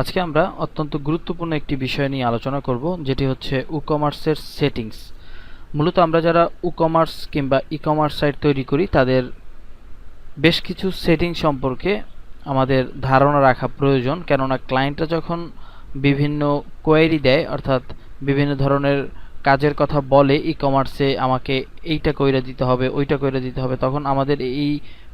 আজকে আমরা অত্যন্ত গুরুত্বপূর্ণ একটি বিষয় নিয়ে আলোচনা করব, যেটি হচ্ছে ই-কমার্সের সেটিংস। মূলত আমরা যারা ই-কমার্স কিংবা ই-কমার্স সাইট তৈরি করি তাদের বেশ কিছু সেটিং সম্পর্কে আমাদের ধারণা রাখা প্রয়োজন, কেননা ক্লায়েন্টরা যখন বিভিন্ন কোয়েরি দেয়, অর্থাৎ বিভিন্ন ধরনের কাজের কথা বলে ই-কমার্সে আমাকে এইটা কইরা দিতে হবে, ওইটা কইরা দিতে হবে, তখন আমাদের এই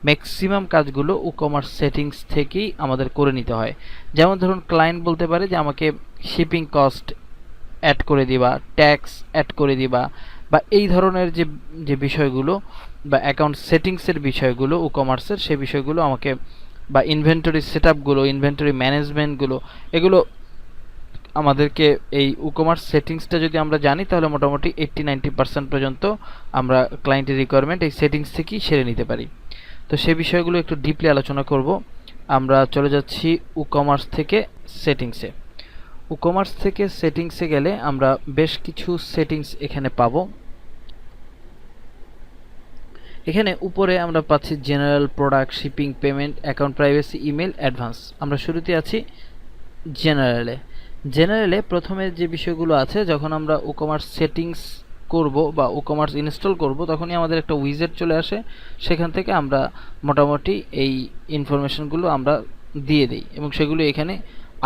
ম্যাক্সিমাম কাজগুলো ই-কমার্স সেটিংস থেকেই আমাদের করে নিতে হয়। যেমন ধরুন, ক্লায়েন্ট বলতে পারে যে আমাকে শিপিং কস্ট অ্যাড করে দিবা, ট্যাক্স অ্যাড করে দিবা, বা এই ধরনের যে যে বিষয়গুলো বা অ্যাকাউন্ট সেটিংসের বিষয়গুলো ই-কমার্সের, সেই বিষয়গুলো আমাকে, বা ইনভেন্টরি সেটআপগুলো, ইনভেন্টরি ম্যানেজমেন্টগুলো, এগুলো আমাদেরকে এই ই-কমার্স সেটিংসটা যদি আমরা জানি তাহলে মোটামুটি 80-90% পর্যন্ত আমরা ক্লায়েন্টের রিকোয়ারমেন্ট এই সেটিংস থেকেই সেরে নিতে পারি। তো সেই বিষয়গুলো একটু ডিপলি আলোচনা করব। আমরা চলে যাচ্ছি ই-কমার্স থেকে সেটিংসে। ই-কমার্স থেকে সেটিংসে গেলে আমরা বেশ কিছু সেটিংস এখানে পাবো। এখানে উপরে আমরা পাচ্ছি general, product, shipping, payment, account privacy, email, advance. আমরা শুরুতে আছি জেনারেলে প্রথমে যে বিষয়গুলো আছে, যখন আমরা ই-কমার্স সেটিংস করব বা ই-কমার্স ইনস্টল করব তখনই আমাদের একটা উইজেট চলে আসে, সেখান থেকে আমরা মোটামুটি এই ইনফরমেশনগুলো আমরা দিয়ে দিই এবং সেগুলো এখানে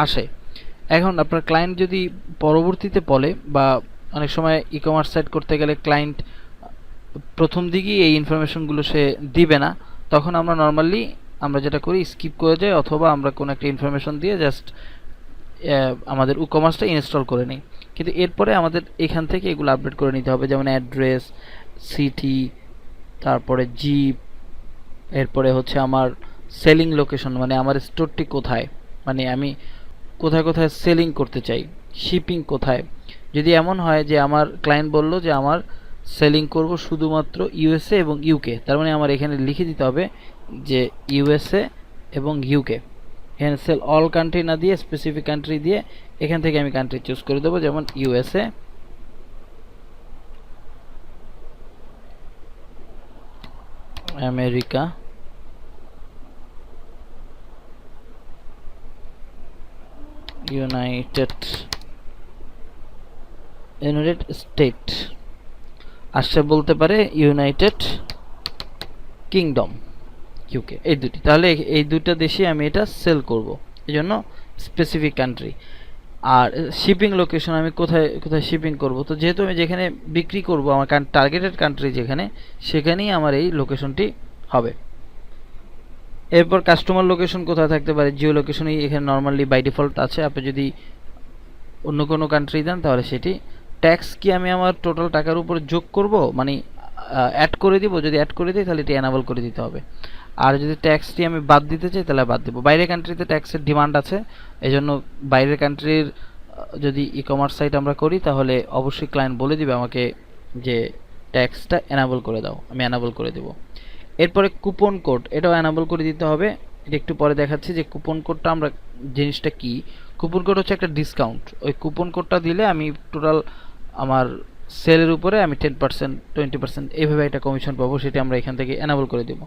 আসে। এখন আপনার ক্লায়েন্ট যদি পরবর্তীতে বলে, বা অনেক সময় ই-কমার্স সাইট করতে গেলে ক্লায়েন্ট প্রথম দিকেই এই ইনফরমেশনগুলো সে দিবে না, তখন আমরা নর্মালি আমরা যেটা করি স্কিপ করে যাই, অথবা আমরা কোনো একটা ইনফরমেশন দিয়ে জাস্ট আমাদের ই-কমার্সটা ইনস্টল করে নিই। কিন্তু এরপরে আমাদের এখান থেকে এগুলো আপডেট করে নিতে হবে, যেমন অ্যাড্রেস, সিটি, তারপরে জিপ, এরপরে হচ্ছে আমার সেলিং লোকেশন, মানে আমার স্টোরটি কোথায়, মানে আমি কোথায় কোথায় সেলিং করতে চাই, শিপিং কোথায়। যদি এমন হয় যে আমার ক্লায়েন্ট বলল যে আমার সেলিং করব শুধুমাত্র ইউএসএ এবং ইউকে, তার মানে আমার এখানে লিখে দিতে হবে যে ইউএসএ এবং ইউকে। এখানে সেল অল কান্ট্রি না দিয়ে স্পেসিফিক কান্ট্রি দিয়ে এখান থেকে আমি কান্ট্রি চুজ করে দেবো, যেমন ইউএসএ, আমেরিকা, ইউনাইটেড স্টেট, আসছে বলতে পারে ইউনাইটেড কিংডম, ইউকে, এই দুটি। তাহলে এই দুটো দেশে আমি এটা সেল করব, এই জন্য স্পেসিফিক কান্ট্রি। আর শিপিং লোকেশন, আমি কোথায় কোথায় শিপিং করব, তো যেহেতু আমি যেখানে বিক্রি করব আমার টার্গেটেড কান্ট্রি যেখানে, সেখানেই আমার এই লোকেশনটি হবে। এরপর কাস্টমার লোকেশন কোথায় থাকতে পারে, জিও লোকেশনই এখানে নর্মালি বাই ডিফল্ট আছে। আপনি যদি অন্য কোনো কান্ট্রি দেন তাহলে সেটি। ট্যাক্স কি আমি আমার টোটাল টাকার উপর যোগ করব, মানে অ্যাড করে দিব? যদি অ্যাড করে দিই তাহলে এটি অ্যানাবল করে দিতে হবে। আর যদি ট্যাক্সটি আমি বাদ দিতে চাই তাহলে বাদ দেবো। বাইরের কান্ট্রিতে ট্যাক্সের ডিমান্ড আছে, এজন্য বাইরের কান্ট্রির যদি ই-কমার্স সাইট আমরা করি তাহলে অবশ্যই ক্লায়েন্ট বলে দিবে আমাকে যে ট্যাক্সটা অ্যানাবল করে দাও, আমি অ্যানাবল করে দেবো। এরপরে কুপন কোড, এটাও অ্যানাবল করে দিতে হবে। এটা একটু পরে দেখাচ্ছি যে কুপন কোডটা আমরা জিনিসটা কি। কুপন কোড হচ্ছে একটা ডিসকাউন্ট, ওই কুপন কোডটা দিলে আমি টোটাল আমার সেলের উপরে আমি 10%, 20% এইভাবে একটা কমিশন পাবো, সেটা আমরা এখান থেকে অ্যানাবল করে দেবো।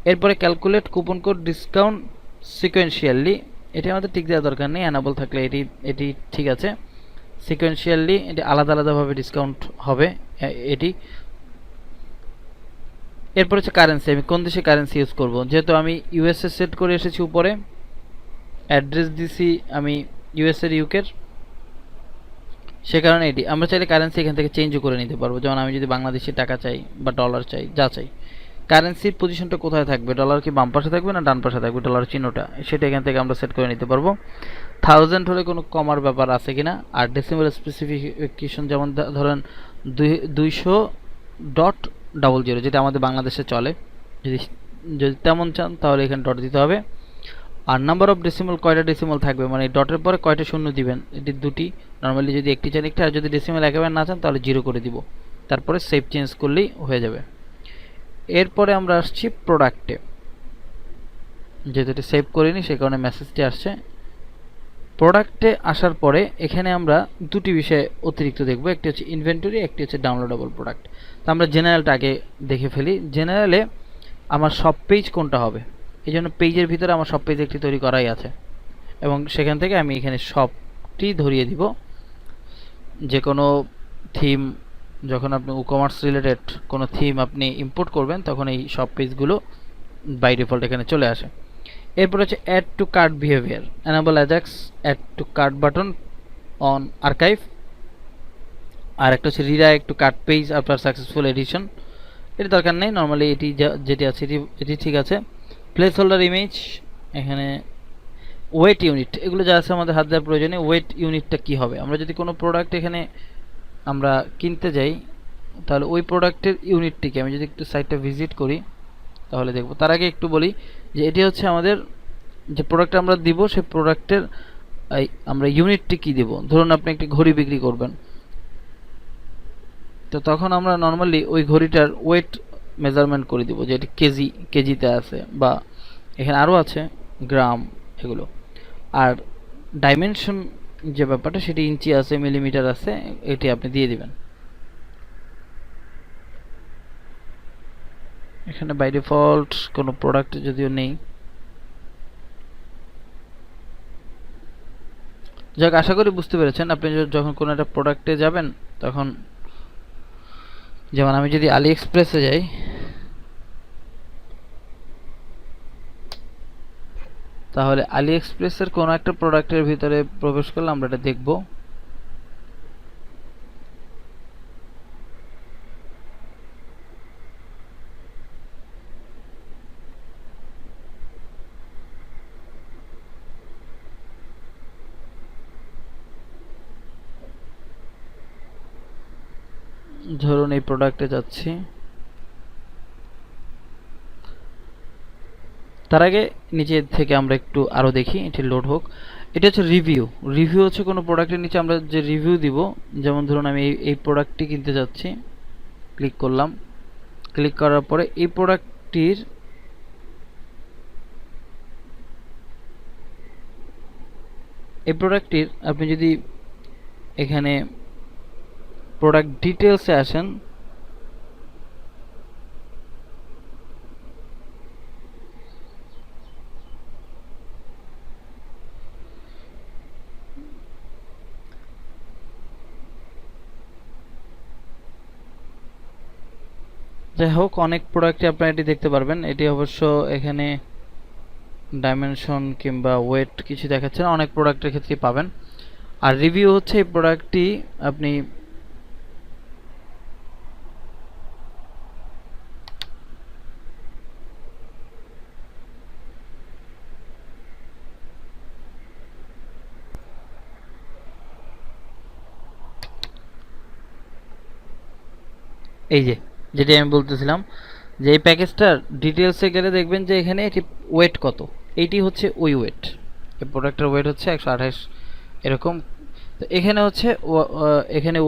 এরপরে calculate coupon code discount sequentially, এটা আমাদের টিক দেওয়ার দরকার নেই, অ্যানাবল থাকলে এটি ঠিক আছে। সিকোয়েন্সিয়ালি এটি আলাদা আলাদাভাবে ডিসকাউন্ট হবে এটি। এরপর হচ্ছে কারেন্সি, আমি কোন দেশে কারেন্সি ইউজ করব। যেহেতু আমি ইউএসএ সেট করে এসেছি উপরে, অ্যাড্রেস দিছি আমি ইউএসএর, ইউকের, সে কারণে এটি আমরা চাইলে কারেন্সি এখান থেকে চেঞ্জও করে নিতে পারবো। যেমন আমি যদি বাংলাদেশি টাকা চাই বা ডলার চাই, যা চাই, কারেন্সির পজিশনটা কোথায় থাকবে, ডলার কি বাম পাশে থাকবে না ডান পাশে থাকবে, ডলার চিহ্নটা, সেটা এখান থেকে আমরা সেট করে নিতে পারবো। 1000 হলে কোনো কমার ব্যাপার আছে কিনা, আর ডেসিমাল স্পেসিফিকেশন, যেমন ধরেন 200.00, যেটা আমাদের বাংলাদেশে চলে, যদি যদি তেমন চান তাহলে এখানে ডট দিতে হবে। আর নাম্বার অফ ডেসিমাল, কয়টা ডেসিমাল থাকবে, মানে ডটের পরে কয়টা শূন্য দিবেন, এটি দুটি। নর্মালি যদি একটি চান একটি, আর যদি ডেসিমাল একেবারে না চান তাহলে 0 করে দিব। তারপরে সেভ চেঞ্জ করলেই হয়ে যাবে। এরপরে আমরা আসছি প্রোডাক্টে, যেহেতু এটি সেভ করিনি সে কারণে মেসেজটি আসছে। প্রোডাক্টে আসার পরে এখানে আমরা দুটি বিষয় অতিরিক্ত দেখব, একটি হচ্ছে ইনভেন্টরি, একটি হচ্ছে ডাউনলোডেবল প্রোডাক্ট। তো আমরা জেনারেলটা আগে দেখে ফেলি। জেনারেলে আমার সব পেজ কোনটা হবে, এই জন্য পেজের ভিতরে আমার সব পেজ একটি তৈরি করাই আছে। এবং সেখান থেকে আমি এখানে সবটি ধরিয়ে দিব। যে কোনো থিম যখন আপনি ই-কমার্স রিলেটেড কোনো থিম আপনি ইম্পোর্ট করবেন তখন এই সব পেজগুলো বাই ডিফল্ট এখানে চলে আসে। এরপর হচ্ছে add to cart behaviour, enable Ajax add to cart button on archive. আর একটা হচ্ছে redirect to cart page after successful addition, এটা দরকার নেই, নর্মালি এটি যেটি আছে এটি ঠিক আছে। প্লেস হোল্ডার ইমেজ, এখানে ওয়েট ইউনিট, এগুলো যা আছে আমাদের হাত দেওয়ার প্রয়োজনে। ওয়েট ইউনিটটা কি হবে, আমরা যদি কোনো প্রোডাক্ট এখানে আমরা কিনতে যাই তাহলে ওই প্রোডাক্টের ইউনিটটিকে আমি যদি একটু সাইটটা ভিজিট করি তাহলে দেখব। তার আগে একটু বলি যে এটি হচ্ছে আমাদের যে প্রোডাক্ট আমরা দিব সেই প্রোডাক্টের আমরা ইউনিটটি কি দেব। ধরুন আপনি একটি ঘড়ি বিক্রি করবেন, তো তখন আমরা নর্মালি ওই ঘড়িটার ওয়েট মেজারমেন্ট করে দিব যে এটি কেজিতে আছে, বা এখানে আরও আছে গ্রাম এগুলো। আর ডাইমেনশন যে ব্যাপারটা সেটি ইঞ্চি আছে, মিলিমিটার আছে, এটি আপনি দিয়ে দিবেন। এখানে বাই ডিফল্ট কোনো প্রোডাক্ট যদিও নেই, যাক আশা করি বুঝতে পেরেছেন। আপনি যখন কোনো একটা প্রোডাক্টে যাবেন তখন, যেমন আমি যদি আলি এক্সপ্রেসে যাই, তাহলে আলি এক্সপ্রেসের কোনো একটা প্রোডাক্টের ভিতরে প্রবেশ করলে আমরা এটা দেখব। ধরুন এই প্রোডাক্টে যাচ্ছি, তার আগে নিচে থেকে আমরা একটু আরো দেখি, এটি লোড হোক। এটা হচ্ছে রিভিউ। রিভিউ হচ্ছে কোনো প্রোডাক্টের নিচে আমরা যে রিভিউ দিব, যেমন ধরুন আমি এই প্রোডাক্টটি কিনতে যাচ্ছি, ক্লিক করলাম। ক্লিক করার পরে এই প্রোডাক্টটির আপনি যদি এখানে প্রোডাক্ট ডিটেলসে আসেন, যাই হোক অনেক প্রোডাক্টে আপনারা এটি দেখতে পারবেন। এটি অবশ্য এখানে ডাইমেনশন কিংবা ওয়েট কিছু দেখাচ্ছে না, অনেক প্রোডাক্টের ক্ষেত্রে পাবেন। আর রিভিউ হচ্ছে এই প্রোডাক্টটি আপনি এই যে যেটি আমি বলতেছিলাম যে এই প্যাকেজটার ডিটেলসে গেলে দেখবেন যে এখানে এটি ওয়েট কত, এইটি হচ্ছে ওই ওয়েট। এই প্রোডাক্টের ওয়েট হচ্ছে 128 এরকম। তো এখানে হচ্ছে এখানে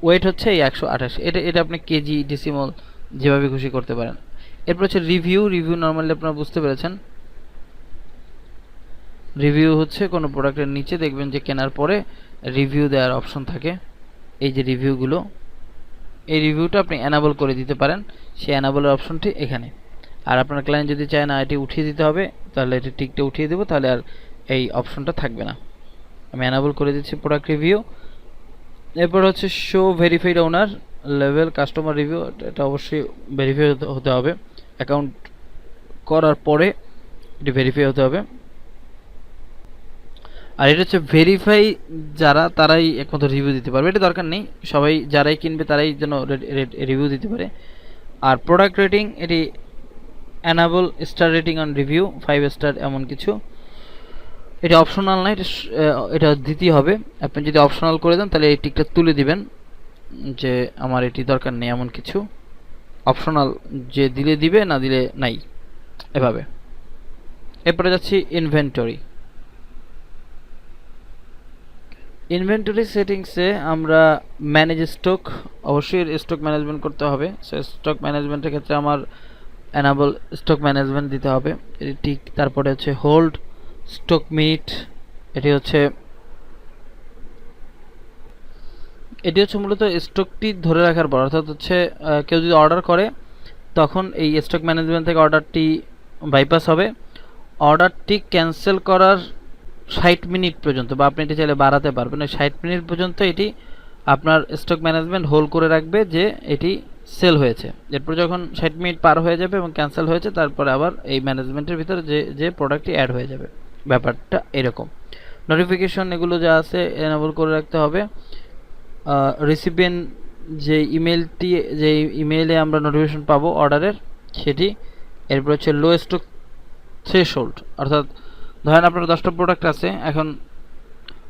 ওয়েট হচ্ছে এই 128, এটা আপনি কেজি ডেসিমল যেভাবে খুশি করতে পারেন। এরপর হচ্ছে রিভিউ। নর্মালি আপনারা বুঝতে পেরেছেন। রিভিউ হচ্ছে কোনো প্রোডাক্টের নিচে দেখবেন যে কেনার পরে রিভিউ দেওয়ার অপশন থাকে। এই যে রিভিউগুলো, এই রিভিউটা আপনি এনাবল করে দিতে পারেন, সেই এনাবলের অপশনটি এখানে। আর আপনার ক্লায়েন্ট যদি চায় না এটি উঠিয়ে দিতে হবে, তাহলে এটি টিকটা উঠিয়ে দেবো, তাহলে আর এই অপশনটা থাকবে না। আমি এনাবল করে দিচ্ছি প্রোডাক্ট রিভিউ। এরপর হচ্ছে শো ভেরিফাইড ওনার লেভেল কাস্টমার রিভিউ, এটা অবশ্যই ভেরিফাই হতে হবে। অ্যাকাউন্ট করার পরে এটি ভেরিফাই হতে হবে। আর এটা হচ্ছে ভেরিফাই যারা, তারাই একমাত্র রিভিউ দিতে পারবে, এটা দরকার নেই, সবাই যারাই কিনবে তারাই যেন রিভিউ দিতে পারে। আর প্রোডাক্ট রেটিং, এটি enable star rating on review 5 star এমন কিছু, এটা অপশনাল না, এটা দিতেই হবে। আপনি যদি অপশনাল করে দেন তাহলে এই টিকটা তুলে দিবেন যে আমার এটি দরকার নেই এমন কিছু। অপশনাল যে দিলে দিবে, না দিলে নাই, এভাবে। এরপরে যাচ্ছি ইনভেন্টরি। ইনভেন্টরি সেটিংসে আমরা ম্যানেজ স্টক, অবশ্যই স্টক ম্যানেজমেন্ট করতে হবে। সো স্টক ম্যানেজমেন্টের ক্ষেত্রে আমার এনাবল স্টক ম্যানেজমেন্ট দিতে হবে, এটি ঠিক। তারপরে হচ্ছে হোল্ড স্টক মিট, এটি হচ্ছে মূলত স্টকটি ধরে রাখার পর, অর্থাৎ হচ্ছে কেউ যদি অর্ডার করে তখন এই স্টক ম্যানেজমেন্ট থেকে অর্ডারটি বাইপাস হবে। অর্ডারটি ক্যান্সেল করার 60 মিনিট পর্যন্ত, বা আপনি এটি চাইলে বাড়াতে পারবেন, 60 মিনিট পর্যন্ত এটি আপনার স্টক ম্যানেজমেন্ট হোল্ড করে রাখবে যে এটি সেল হয়েছে। এরপর যখন 60 মিনিট পার হয়ে যাবে এবং ক্যান্সেল হয়েছে, তারপরে আবার এই ম্যানেজমেন্টের ভিতরে যে প্রোডাক্টটি অ্যাড হয়ে যাবে। ব্যাপারটা এরকম। নোটিফিকেশন এগুলো যা আছে এনেবল করে রাখতে হবে। রিসিপিয়েন্ট যে ইমেলটি, যে ইমেইলে আমরা নোটিফিকেশন পাবো অর্ডারের, সেটি। এরপর হচ্ছে লো স্টক থ্রেশহোল্ড, অর্থাৎ ধরেন আপনার 10টা প্রোডাক্ট আছে, এখন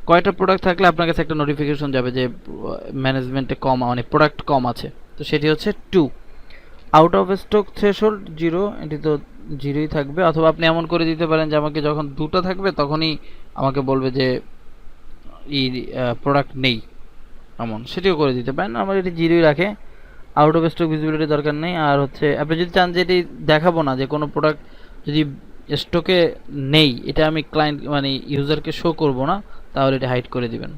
কয়টা প্রোডাক্ট থাকলে আপনার কাছে একটা নোটিফিকেশন যাবে যে ম্যানেজমেন্টে কম, মানে প্রোডাক্ট কম আছে, তো সেটি হচ্ছে 2। আউট অফ স্টক থ্রেশহোল্ড 0, এটি তো 0ই থাকবে। অথবা আপনি এমন করে দিতে পারেন যে আমাকে যখন 2টা থাকবে তখনই আমাকে বলবে যে এই প্রোডাক্ট নেই, এমন সেটিও করে দিতে পারেন। আমার এটি 0ই রাখে। আউট অফ স্টক ভিজিবিলিটি দরকার নেই। আর হচ্ছে আপনি যদি চান যে এটি দেখাবো না, যে কোনো প্রোডাক্ট যদি স্টকে নেই, এটা আমি ক্লায়েন্ট মানে ইউজারকে শো করব না, তাহলে এটা হাইড করে দিবেন।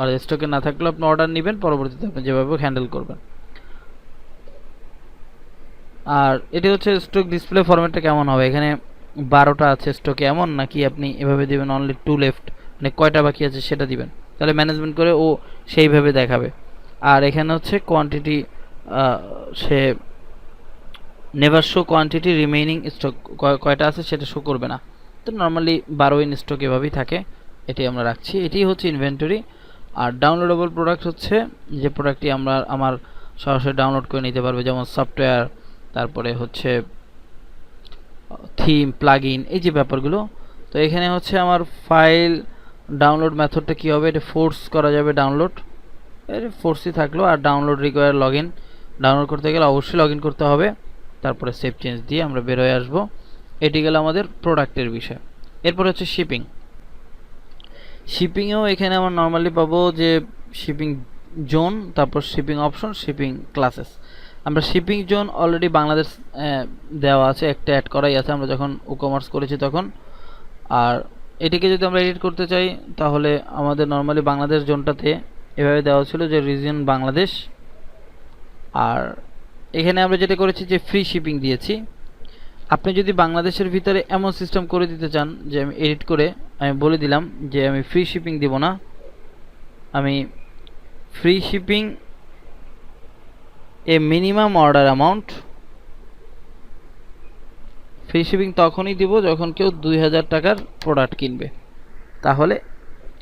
আর স্টকে না থাকলেও আপনি অর্ডার নেবেন, পরবর্তীতে আপনি যেভাবে হ্যান্ডেল করবেন। আর এটি হচ্ছে স্টক ডিসপ্লে ফরম্যাটটা কেমন হবে, এখানে 12টা আছে স্টকে এমন, নাকি আপনি এভাবে দিবেন অনলি 2 লেফট, মানে কয়টা বাকি আছে সেটা দিবেন, তাহলে ম্যানেজমেন্ট করে ও সেইভাবে দেখাবে। আর এখানে হচ্ছে কোয়ান্টিটি, সে never show quantity remaining stock, কয়টা আছে সেটা শো করবে না। তো নর্মালি 12 ইন স্টক এভাবেই থাকে, এটি আমরা রাখছি। এটি হচ্ছে ইনভেন্টরি। আর ডাউনলোডেবল প্রোডাক্ট হচ্ছে যে প্রোডাক্টটি আমার সরাসরি ডাউনলোড করে নিতে পারবে, যেমন সফটওয়্যার, তারপরে হচ্ছে থিম, প্লাগইন, এই যে ব্যাপারগুলো। তো এখানে হচ্ছে আমার ফাইল ডাউনলোড মেথডটা কী হবে, এটা ফোর্স করা যাবে ডাউনলোড, এর ফোর্সই থাকলো। আর ডাউনলোড রিকোয়ার লগইন, ডাউনলোড করতে গেলে অবশ্যই লগইন করতে হবে। তারপরে সেভ চেঞ্জ দিয়ে আমরা বের হয়ে আসবো। এটি গেল আমাদের প্রোডাক্টের বিষয়। এরপর হচ্ছে শিপিং। শিপিংয়েও এখানে আমরা নর্মালি পাবো যে শিপিং জোন, তারপর শিপিং অপশন, শিপিং ক্লাসেস। আমরা শিপিং জোন অলরেডি বাংলাদেশ দেওয়া আছে, একটা অ্যাড করাই আছে আমরা যখন ই-কমার্স করেছি তখন। আর এটিকে যদি আমরা এডিট করতে চাই, তাহলে আমাদের নর্মালি বাংলাদেশ জোনটাতে এভাবে দেওয়া ছিল যে রিজিয়ন বাংলাদেশ। আর এখানে আমরা যেটা করেছি যে ফ্রি শিপিং দিয়েছি। আপনি যদি বাংলাদেশের ভিতরে এমন সিস্টেম করে দিতে চান যে আমি এডিট করে আমি বলে দিলাম যে আমি ফ্রি শিপিং দিব না, আমি ফ্রি শিপিং এ minimum order amount, free shipping তখনই দিব যখন কেউ 2000 টাকার প্রোডাক্ট কিনবে, তাহলে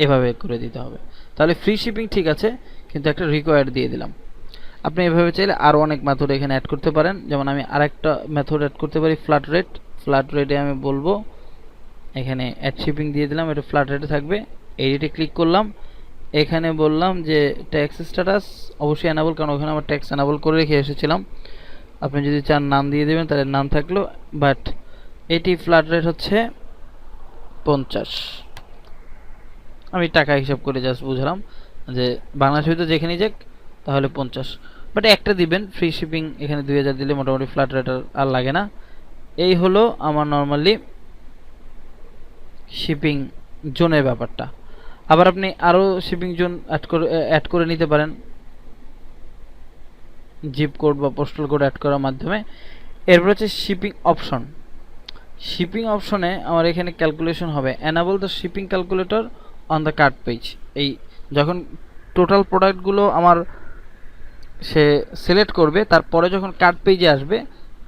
এভাবে করে দিতে হবে। তাহলে ফ্রি শিপিং ঠিক আছে, কিন্তু একটা রিকোয়ার্ড দিয়ে দিলাম। আপনি এভাবে চাইলে আরও অনেক মেথড এখানে অ্যাড করতে পারেন, যেমন আমি আরেকটা মেথড অ্যাড করতে পারি ফ্ল্যাট রেট। ফ্ল্যাট রেটে আমি বলবো এখানে অ্যাড শিপিং দিয়ে দিলাম, এটা ফ্ল্যাট রেটে থাকবে। এডিটে ক্লিক করলাম, এখানে বললাম যে ট্যাক্স স্ট্যাটাস অবশ্যই অ্যানাবল, কারণ ওখানে আমার ট্যাক্স অ্যানাবল করে রেখে এসেছিলাম। আপনি যদি চান নাম দিয়ে দেবেন, তাহলে নাম থাকলো, বাট এটি ফ্ল্যাট রেট হচ্ছে 50। আমি টাকা হিসাব করে জাস্ট বুঝলাম যে বাংলাদেশের ভিতরে যেখানেই যাক তাহলে 50, বাট একটা দিবেন ফ্রি শিপিং, এখানে 2000 দিলে মোটামুটি ফ্ল্যাট রেট আর লাগে না। এই হলো আমার নর্মালি শিপিং জোনের ব্যাপারটা। আবার আপনি আরও শিপিং জোন অ্যাড করে নিতে পারেন জিপ কোড বা পোস্টাল কোড অ্যাড করার মাধ্যমে। এরপর হচ্ছে শিপিং অপশন। শিপিং অপশনে আমার এখানে ক্যালকুলেশন হবে enable the shipping calculator on the cart page. এই যখন টোটাল প্রোডাক্টগুলো আমার সে সিলেক্ট করবে, তারপরে যখন কার্ট পেজে আসবে,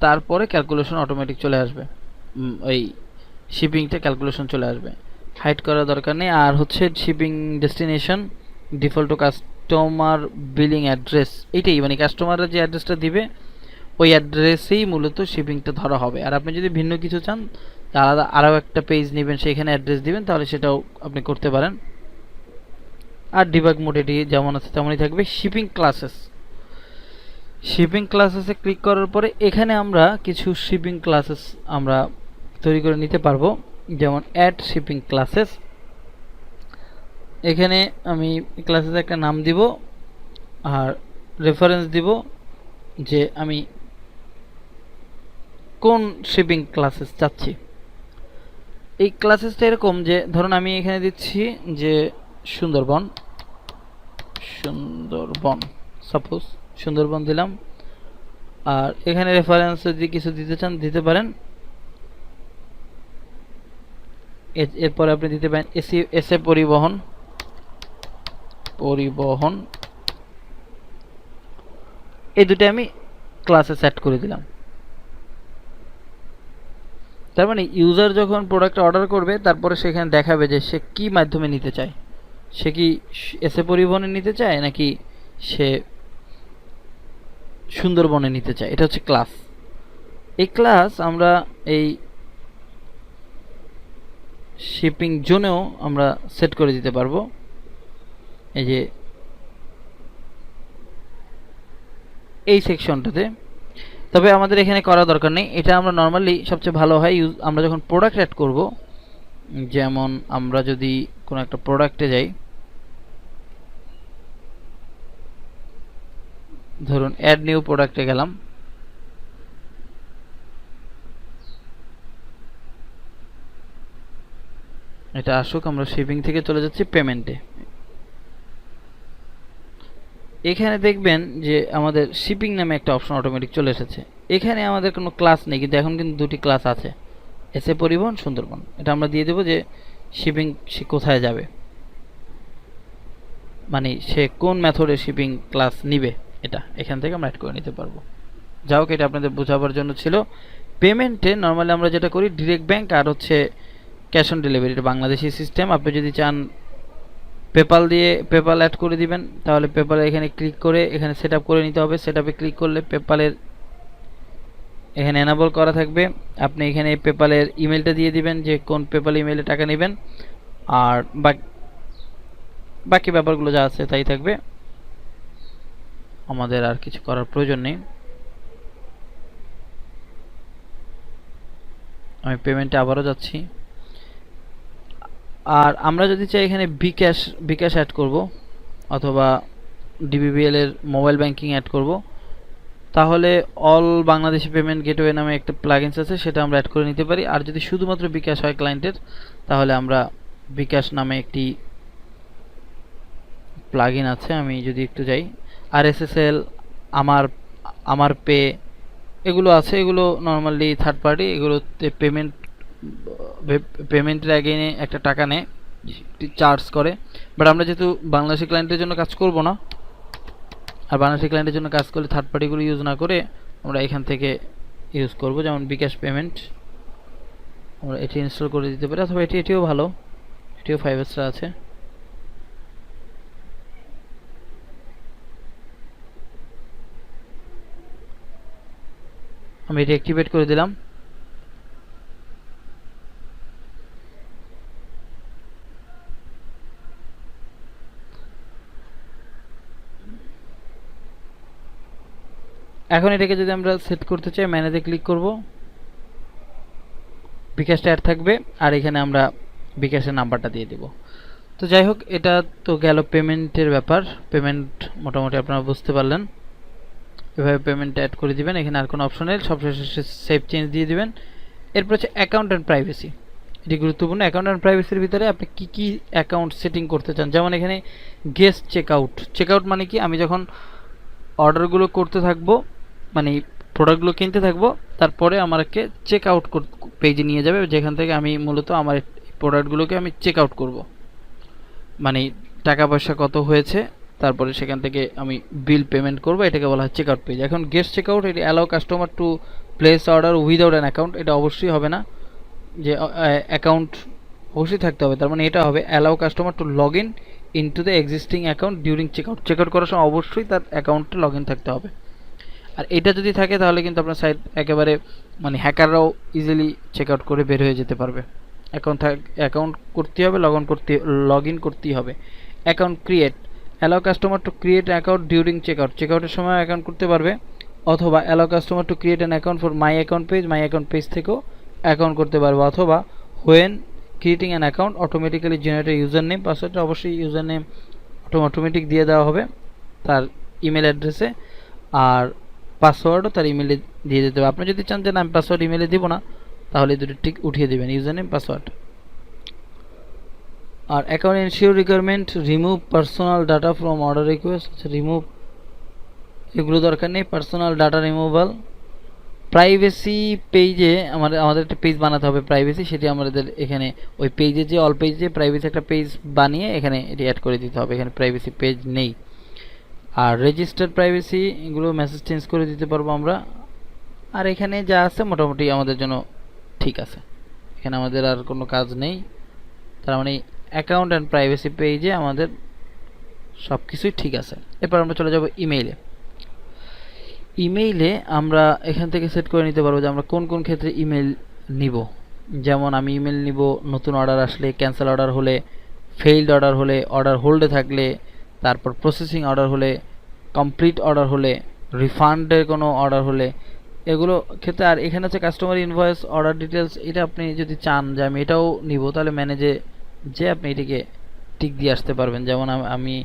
তারপরে ক্যালকুলেশন অটোমেটিক চলে আসবে, এই শিপিংটা ক্যালকুলেশন চলে আসবে, হাইড করার দরকার নেই। আর হচ্ছে shipping destination default to customer billing address, এইটাই মানে কাস্টমাররা যে অ্যাড্রেসটা দিবে ওই অ্যাড্রেসেই মূলত শিপিংটা ধরা হবে। আর আপনি যদি ভিন্ন কিছু চান, আলাদা আরও একটা পেজ নেবেন, সেইখানে অ্যাড্রেস দিবেন, তাহলে সেটাও আপনি করতে পারেন। আর ডিবাগ মোড এটি যেমন আছে তেমনই থাকবে। শিপিং ক্লাসেস, শিপিং ক্লাসেসে ক্লিক করার পরে এখানে আমরা কিছু শিপিং ক্লাসেস আমরা তৈরি করে নিতে পারবো, যেমন অ্যাড শিপিং ক্লাসেস। এখানে আমি ক্লাসেস একটা নাম দিব আর রেফারেন্স দিব যে আমি কোন শিপিং ক্লাসেস চাচ্ছি। এই ক্লাসেসটা এরকম যে ধরুন আমি এখানে দিচ্ছি যে সুন্দরবন, সাপোজ সুন্দরবন দিলাম। আর এখানে রেফারেন্স যদি কিছু দিতে চান দিতে পারেন। এরপরে আপনি দিতে পারেন এসএ পরিবহন পরিবহন এই দুটো আমি ক্লাসে সেট করে দিলাম। তার মানে ইউজার যখন প্রোডাক্ট অর্ডার করবে তারপরে সেখানে দেখাবে যে সে কি মাধ্যমে নিতে চায়, সে কি এসএ পরিবহনে নিতে চায় নাকি সে সুন্দরবনে নিতে চায়। এটা হচ্ছে ক্লাস। এই ক্লাস আমরা এই শিপিং জোনেও আমরা সেট করে দিতে পারবো। এই যে এই সেকশনটাতে, তবে আমাদের এখানে করা দরকার নেই। এটা আমরা নর্মালি সবচেয়ে ভালো হয় আমরা যখন প্রোডাক্ট অ্যাড করব, যেমন আমরা যদি কোনো একটা প্রোডাক্টে যাই, ধরুন অ্যাড নিউ প্রোডাক্টে গেলাম, এটা আসুক, আমরা শিপিং থেকে চলে যাচ্ছি পেমেন্টে। এখানে দেখবেন যে আমাদের শিপিং নামে একটা অপশন অটোমেটিক চলে এসেছে। এখানে আমাদের কোনো ক্লাস নেই, কিন্তু এখন কিন্তু দুটি ক্লাস আছে, এসএ পরিবহন, সুন্দরবন। এটা আমরা দিয়ে দেবো যে শিপিং সে কোথায় যাবে, মানে সে কোন মেথডে শিপিং ক্লাস নিবে, এটা এখান থেকে আমরা অ্যাড করে নিতে পারবো। যা হোক, এটা আপনাদের বোঝাবার জন্য ছিল। পেমেন্টে নর্মালি আমরা যেটা করি ডিরেক্ট ব্যাংক আর হচ্ছে ক্যাশ অন ডেলিভারি, এটা বাংলাদেশি সিস্টেম। আপনি যদি চান পেপাল দিয়ে পেপাল অ্যাড করে দিবেন, তাহলে পেপালে এখানে ক্লিক করে এখানে সেট আপ করে নিতে হবে। সেট আপে ক্লিক করলে পেপালের এখানে এনাবল করা থাকবে। আপনি এখানে পেপালের ইমেলটা দিয়ে দিবেন যে কোন পেপাল ইমেলে টাকা নেবেন, আর বাকি ব্যাপারগুলো যা আছে তাই থাকবে, আমাদের আর কিছু করার প্রয়োজন নেই। আমি পেমেন্টে আবারও যাচ্ছি। আর আমরা যদি চাই এখানে বিকাশ অ্যাড করব অথবা ডিবিবিএল এর মোবাইল ব্যাংকিং অ্যাড করব, তাহলে অল বাংলাদেশি পেমেন্ট গেটওয়ে নামে একটা প্লাগইনস আছে, সেটা আমরা অ্যাড করে নিতে পারি। আর যদি শুধুমাত্র বিকাশ হয় ক্লায়েন্টের, তাহলে আমরা বিকাশ নামে একটি প্লাগইন আছে, আমি যদি একটু যাই, আরএসএসএল, আমার পে, এগুলো আছে। এগুলো নর্মালি থার্ড পার্টি, এগুলোতে পেমেন্টের আগে একটা টাকা নেয়, চার্জ করে। বাট আমরা যেহেতু বাংলাদেশি ক্লায়েন্টের জন্য কাজ করব না, আর বাংলাদেশি ক্লায়েন্টের জন্য কাজ করলে থার্ড পার্টিগুলো ইউজ না করে আমরা এখান থেকে ইউজ করব, যেমন বিকাশ পেমেন্ট। আমরা এটি ইনস্টল করে দিতে পারি, অথবা এটিও ভালো, এটিও 5 স্টার আছে। আমি এটি অ্যাক্টিভেট করে দিলাম। এখন এটাকে যদি আমরা সেট করতে চাই, ম্যানেজে ক্লিক করব, বিকাশটা অ্যাড থাকবে, আর এখানে আমরা বিকাশের নাম্বারটা দিয়ে দেব। তো যাই হোক, এটা তো গেল পেমেন্টের ব্যাপার। পেমেন্ট মোটামুটি আপনারা বুঝতে পারলেন। এভাবে পেমেন্ট অ্যাড করে দিবেন। এখানে আর কোনো অপশন নেই, সবশেষে সেভ চেঞ্জ দিয়ে দিবেন। এরপর হচ্ছে অ্যাকাউন্ট অ্যান্ড প্রাইভেসি, এটি গুরুত্বপূর্ণ। অ্যাকাউন্ট অ্যান্ড প্রাইভেসির ভিতরে আপনি কি অ্যাকাউন্ট সেটিং করতে চান, যেমন এখানে গেস্ট চেকআউট মানে কি, আমি যখন অর্ডারগুলো করতে থাকবো, মানে প্রোডাক্টগুলো কিনতে থাকবো, তারপরে আমাকে চেক আউট পেজে নিয়ে যাবে, যেখান থেকে আমি মূলত আমার প্রোডাক্টগুলোকে আমি চেক আউট করবো, মানে টাকা পয়সা কত হয়েছে, তারপরে সেখান থেকে আমি বিল পেমেন্ট করব, এটাকে বলা হয় চেক আউট পেজ। এখন গেস্ট চেকআউট, এটি allow customer to place order without an account, এটা অবশ্যই হবে না, যে অ্যাকাউন্ট অবশ্যই থাকতে হবে। তার মানে এটা হবে allow customer to log in into the existing account during checkout করার সময় অবশ্যই তার অ্যাকাউন্টে লগ ইন থাকতে হবে। আর এটা যদি থাকে তাহলে কিন্তু আপনার সাইট একেবারে, মানে হ্যাকাররাও ইজিলি চেকআউট করে বের হয়ে যেতে পারবে। অ্যাকাউন্ট করতে হবে, লগ ইন করতেই হবে। Account create, allow customer to create account during চেকআউটের সময় অ্যাকাউন্ট করতে পারবে, অথবা allow customer to create an account for my account page থেকেও অ্যাকাউন্ট করতে পারবে, অথবা when creating an account automatically generate user name পাসওয়ার্ডটা অবশ্যই ইউজার নেম অটোমেটিক দিয়ে দেওয়া হবে তার ইমেল অ্যাড্রেসে, আর পাসওয়ার্ডও তার ইমেলে দিয়ে দিতে হবে। আপনি যদি চান যে না আমি পাসওয়ার্ড ইমেলে দিব না, তাহলে দুটো টিক উঠিয়ে দেবেন, ইউজার নেম পাসওয়ার্ড। আর account ensure requirement remove personal data from order request, remove, এগুলো দরকার নেই। পার্সোনাল ডাটা রিমুভাল, প্রাইভেসি পেজে আমাদের একটা পেজ বানাতে হবে প্রাইভেসি, সেটি আমাদের এখানে ওই পেজে যে অল পেজে প্রাইভেসি একটা পেজ বানিয়ে এখানে এটি অ্যাড করে দিতে হবে। এখানে প্রাইভেসি পেজ নেই। আর রেজিস্টার প্রাইভেসি এগুলো মেসেজ চেঞ্জ করে দিতে পারবো আমরা। আর এখানে যা আছে মোটামুটি আমাদের জন্য ঠিক আছে, এখানে আমাদের আর কোনো কাজ নেই। তার মানে অ্যাকাউন্ট অ্যান্ড প্রাইভেসি পেজে আমাদের সব কিছুই ঠিক আছে। এরপর আমরা চলে যাব ইমেইলে। ইমেইলে আমরা এখান থেকে সেট করে নিতে পারবো যে আমরা কোন কোন ক্ষেত্রে ইমেল নিব। যেমন আমি ইমেল নিব নতুন অর্ডার আসলে, ক্যান্সেল অর্ডার হলে, ফেইল্ড অর্ডার হলে, অর্ডার হোল্ডে থাকলে, তারপর প্রসেসিং অর্ডার হলে, কমপ্লিট অর্ডার হলে, রিফান্ডের কোনো অর্ডার হলে, এগুলো ক্ষেত্রে। আর এখানে হচ্ছে কাস্টমার ইনভয়েস, অর্ডার ডিটেলস, এটা আপনি যদি চান যে আমি এটাও নিব তাহলে ম্যানেজে যে আপনি এটিকে টিক দিয়ে আসতে পারবেন। যেমন আমি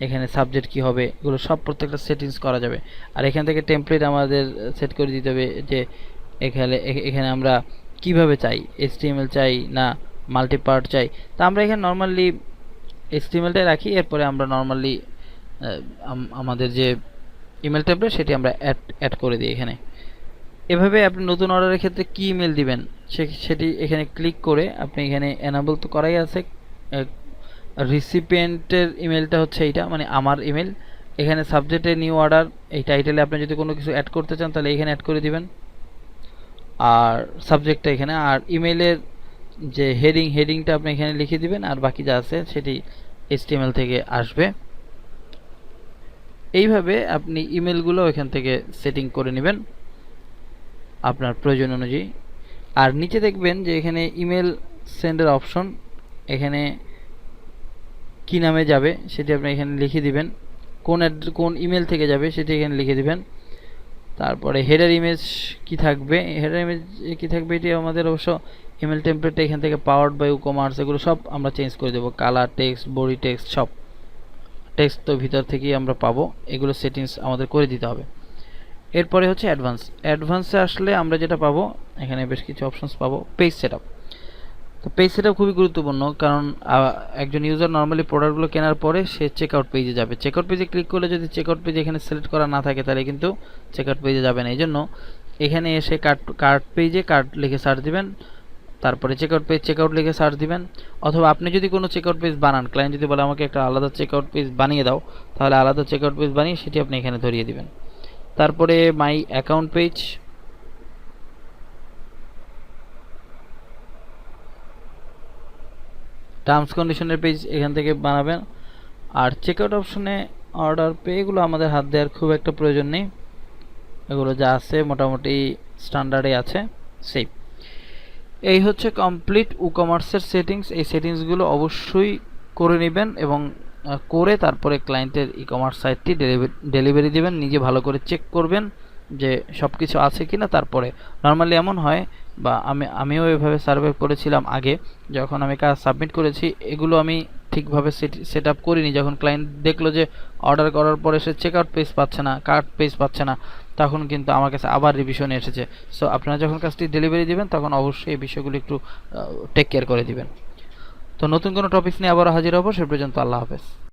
এখানে সাবজেক্ট কি হবে এগুলো সব প্রত্যেকটা সেটিংস করা যাবে। আর এখান থেকে টেমপ্লেট আমাদের সেট করে দিতে হবে যে এখানে আমরা কিভাবে চাই, HTML চাই না মাল্টিপার্ট চাই। তা আমরা এখানে নর্মালি HTMLটাই রাখি, এরপরে আমরা নর্মালি আমাদের যে ইমেল টেমপ্লেট সেটি আমরা অ্যাড করে দিই এখানে। এভাবে আপনি নতুন অর্ডারের ক্ষেত্রে কি ইমেল দিবেন সেটি এখানে ক্লিক করে আপনি এখানে এনাবল তো করাই আছে। রিসিপিয়েন্টের ইমেলটা হচ্ছে এইটা, মানে আমার ইমেল। এখানে সাবজেক্টে নিউ অর্ডার, এই টাইটেলে আপনি যদি কোনো কিছু অ্যাড করতে চান তাহলে এখানে অ্যাড করে দিবেন, আর সাবজেক্টটা এখানে। আর ইমেলের যে হেডিংটা আপনি এখানে লিখে দিবেন, আর বাকি যা আছে সেটি HTML থেকে আসবে। এইভাবে আপনি ইমেলগুলো এখান থেকে সেটিং করে নেবেন আপনার প্রয়োজন অনুযায়ী। আর নিচে দেখবেন যে এখানে ইমেল সেন্ডের অপশন, এখানে কি নামে যাবে সেটি আপনি এখানে লিখে দিবেন, কোন ইমেল থেকে যাবে সেটি এখানে লিখে দিবেন। তারপরে হেডার ইমেজ কি থাকবে, এটি আমাদের অবশ্য ইমেল টেমপ্লেটটা এখান থেকে পাওয়ার্ড বাই উকমার্স এগুলো সব আমরা চেঞ্জ করে দেবো। কালার, টেক্সট, বডি টেক্সট, সব টেক্সট তো ভিতর থেকেই আমরা পাবো, এগুলো সেটিংস আমাদের করে দিতে হবে। এরপরে হচ্ছে অ্যাডভান্সে আসলে আমরা যেটা পাবো এখানে বেশ কিছু অপশনস পাবো। পেজ সেটআপ, তো পেজ সেটআপ খুবই গুরুত্বপূর্ণ, কারণ একজন ইউজার নর্মালি প্রোডাক্টগুলো কেনার পরে সে চেকআউট পেজে যাবে। চেকআউট পেজে ক্লিক করলে যদি চেকআউট পেজ এখানে সিলেক্ট করা না থাকে তাহলে কিন্তু চেকআউট পেজে যাবে না। এই জন্য এখানে এসে কার্ট পেজে কার্ট লিখে সার্চ দিবেন, তারপরে চেকআউট পেজ চেকআউট লিখে সার্চ দিবেন। অথবা আপনি যদি কোনো চেকআউট পেজ বানান, ক্লায়েন্ট যদি বলে আমাকে একটা আলাদা চেকআউট পেজ বানিয়ে দাও, তাহলে আলাদা চেকআউট পেজ বানিয়ে সেটি আপনি এখানে ধরিয়ে দিবেন। তারপরে মাই অ্যাকাউন্ট পেজ, টার্মস কন্ডিশনের পেজ এখান থেকে বানাবেন। আর চেকআউট অপশনে অর্ডার পে এগুলো আমাদের হাত দেওয়ার খুব একটা প্রয়োজন নেই, এগুলো যা আছে মোটামুটি স্ট্যান্ডার্ডে আছে, সেভ। এই হচ্ছে কমপ্লিট উকমার্সের সেটিংস। এই সেটিংসগুলো অবশ্যই করে নেবেন এবং করে তারপরে ক্লায়েন্টের ই-কমার্স সাইটটি ডেলিভারি দেবেন। নিজে ভালো করে চেক করবেন যে সব কিছু আছে কিনা। তারপরে নর্মালি এমন হয়, বা আমিও এভাবে সার্ভে করেছিলাম আগে, যখন আমি কাজ সাবমিট করেছি এগুলো আমি ঠিকভাবে সেট আপ করিনি। যখন ক্লায়েন্ট দেখলো যে অর্ডার করার পরে সে চেকআউট পেজ পাচ্ছে না, কার্ট পেজ পাচ্ছে না, তখন কিন্তু আমার কাছে আবার রিভিশনে এসেছে। সো আপনারা যখন কাজটি ডেলিভারি দিবেন তখন অবশ্যই এই বিষয়গুলো একটু টেক কেয়ার করে দিবেন। তো নতুন কোনো টপিক নিয়ে আবার হাজির হবো, সে পর্যন্ত আল্লাহ হাফেজ।